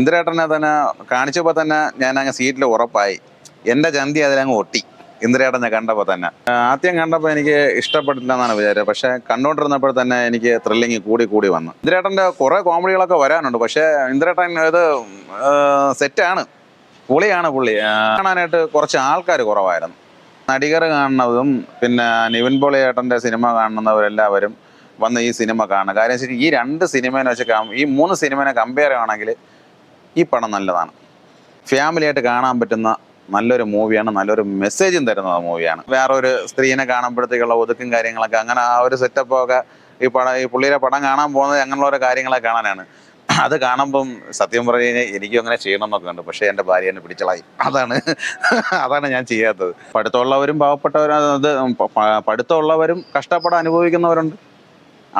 ഇന്ദ്രേട്ടനെ തന്നെ കാണിച്ചപ്പോൾ തന്നെ ഞാൻ അങ്ങ് സീറ്റിൽ ഉറപ്പായി. എൻ്റെ ചന്തി അതിലങ്ങ് ഒട്ടി ഇന്ദ്രേട്ടനെ കണ്ടപ്പോൾ തന്നെ. ആദ്യം കണ്ടപ്പോൾ എനിക്ക് ഇഷ്ടപ്പെട്ടില്ല എന്നാണ് വിചാരിച്ചത്. പക്ഷേ കണ്ടുകൊണ്ടിരുന്നപ്പോൾ തന്നെ എനിക്ക് ത്രില്ലിങ് കൂടി കൂടി വന്നു. ഇന്ദ്രേട്ടൻ്റെ കുറേ കോമഡികളൊക്കെ വരാനുണ്ട്. പക്ഷേ ഇന്ദ്രേട്ടൻ ഇത് സെറ്റാണ്, പൊളിയാണ് പുള്ളി. കാണാനായിട്ട് കുറച്ച് ആൾക്കാർ കുറവായിരുന്നു. നടികർ കാണുന്നതും പിന്നെ നിവിൻ പോളി ഏട്ടൻ്റെ സിനിമ കാണുന്നവരെല്ലാവരും വന്ന് ഈ സിനിമ കാണുക. കാര്യം വെച്ചാൽ ഈ രണ്ട് സിനിമേനെ വെച്ച് ഈ മൂന്ന് സിനിമേനെ കമ്പയർ ചെയ്യുകയാണെങ്കിൽ ഈ പടം നല്ലതാണ്. ഫാമിലിയായിട്ട് കാണാൻ പറ്റുന്ന നല്ലൊരു മൂവിയാണ്, നല്ലൊരു മെസ്സേജും തരുന്ന മൂവിയാണ്. വേറൊരു സ്ത്രീനെ കാണുമ്പോഴത്തേക്കുള്ള ഒതുക്കും കാര്യങ്ങളൊക്കെ അങ്ങനെ ആ ഒരു സെറ്റപ്പൊക്കെ ഈ പുള്ളിയുടെ പടം കാണാൻ പോകുന്നത് അങ്ങനെയുള്ള ഓരോ കാര്യങ്ങളൊക്കെ കാണാനാണ്. അത് കാണുമ്പം സത്യം പറഞ്ഞു കഴിഞ്ഞാൽ എനിക്കും അങ്ങനെ ചെയ്യണം എന്നൊക്കെ ഉണ്ട്. പക്ഷേ എൻ്റെ ഭാര്യ എന്നെ പിടിച്ചളായി. അതാണ് ഞാൻ ചെയ്യാത്തത്. പഠിത്തമുള്ളവരും പാവപ്പെട്ടവരും പഠിത്തമുള്ളവരും കഷ്ടപ്പാട് അനുഭവിക്കുന്നവരുണ്ട്.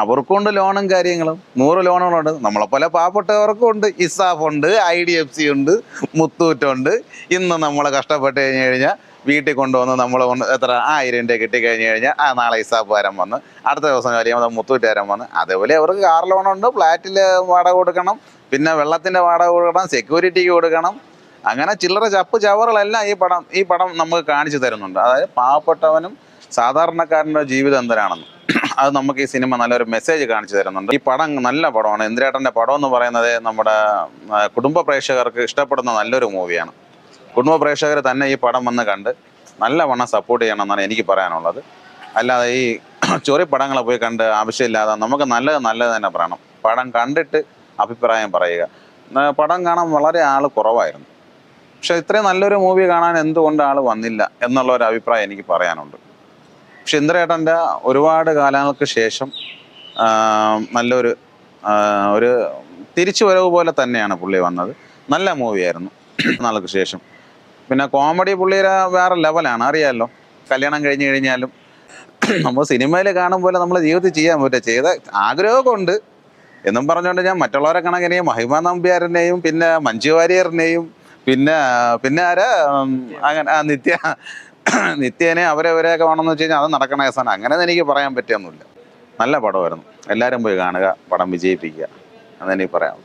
അവർക്കുണ്ട് ലോണും കാര്യങ്ങളും, 100 ലോണുകളുണ്ട്. നമ്മളെപ്പോലെ പാവപ്പെട്ടവർക്കും ഉണ്ട്. ഇസാഫ് ഉണ്ട്, IDFC ഉണ്ട്, മുത്തൂറ്റുണ്ട്. ഇന്ന് നമ്മൾ കഷ്ടപ്പെട്ട് കഴിഞ്ഞ് കഴിഞ്ഞാൽ വീട്ടിൽ കൊണ്ടുവന്ന് നമ്മൾ എത്ര 1000 രൂപ കിട്ടിക്കഴിഞ്ഞ് കഴിഞ്ഞാൽ നാളെ ഇസാഫ് വരാൻ വന്ന്, അടുത്ത ദിവസം കഴിയുമ്പോൾ മുത്തൂറ്റുകാരൻ വന്ന്. അതേപോലെ അവർക്ക് കാർ ലോണുണ്ട്, ഫ്ലാറ്റിൽ വാടക കൊടുക്കണം, പിന്നെ വെള്ളത്തിൻ്റെ വാടക കൊടുക്കണം, സെക്യൂരിറ്റിക്ക് കൊടുക്കണം. അങ്ങനെ ചില്ലറ ചപ്പ് ചവറുകളെല്ലാം ഈ പടം നമുക്ക് കാണിച്ചു തരുന്നുണ്ട്. അതായത് പാവപ്പെട്ടവനും സാധാരണക്കാരൻ്റെ ജീവിതം എന്തിനാണെന്ന് അത് നമുക്ക് ഈ സിനിമ നല്ലൊരു മെസ്സേജ് കാണിച്ചു തരുന്നുണ്ട്. ഈ പടം നല്ല പടമാണ്. ഇന്ദ്രേട്ടൻ്റെ പടം എന്ന് പറയുന്നത് നമ്മുടെ കുടുംബ പ്രേക്ഷകർക്ക് ഇഷ്ടപ്പെടുന്ന നല്ലൊരു മൂവിയാണ്. കുടുംബ പ്രേക്ഷകർ തന്നെ ഈ പടം വന്ന് കണ്ട് നല്ലവണ്ണം സപ്പോർട്ട് ചെയ്യണമെന്നാണ് എനിക്ക് പറയാനുള്ളത്. അല്ലാതെ ഈ ചൊറി പടങ്ങളെ പോയി കണ്ട് ആവശ്യമില്ലാതെ നമുക്ക് നല്ലത് തന്നെ പറയണം. പടം കണ്ടിട്ട് അഭിപ്രായം പറയുക. പടം കാണാൻ വളരെ ആൾ കുറവായിരുന്നു. പക്ഷെ ഇത്രയും നല്ലൊരു മൂവി കാണാൻ എന്തുകൊണ്ട് ആൾ വന്നില്ല എന്നുള്ള ഒരു അഭിപ്രായം എനിക്ക് പറയാനുണ്ട്. പക്ഷെ ഇന്ദ്രേട്ടൻ്റെ ഒരുപാട് കാലങ്ങൾക്ക് ശേഷം നല്ലൊരു ഒരു തിരിച്ചുവരവ് പോലെ തന്നെയാണ് പുള്ളി വന്നത്. നല്ല മൂവിയായിരുന്നു നാൾക്ക് ശേഷം. പിന്നെ കോമഡി പുള്ളിയുടെ വേറെ ലെവലാണ്, അറിയാമല്ലോ. കല്യാണം കഴിഞ്ഞ് കഴിഞ്ഞാലും നമ്മൾ സിനിമയിൽ കാണും പോലെ നമ്മൾ ജീവിതത്തിൽ ചെയ്യാൻ പറ്റുക ചെയ്ത ആഗ്രഹമൊക്കെ ഉണ്ട് എന്നും പറഞ്ഞുകൊണ്ട് ഞാൻ മറ്റുള്ളവരെ കണക്കിനെയും മഹിമ നമ്പ്യാറിനെയും പിന്നെ മഞ്ജു വാര്യറിനെയും പിന്നെ ആരാ അങ്ങനെ നിത്യേനെ അവരെയൊക്കെ വേണമെന്ന് വെച്ച് കഴിഞ്ഞാൽ അത് നടക്കണ കേസാണ്. അങ്ങനെ എനിക്ക് പറയാൻ പറ്റിയൊന്നുമില്ല. നല്ല പടമായിരുന്നു. എല്ലാവരും പോയി കാണുക, പടം വിജയിപ്പിക്കുക, അതെനിക്ക് പറയാം.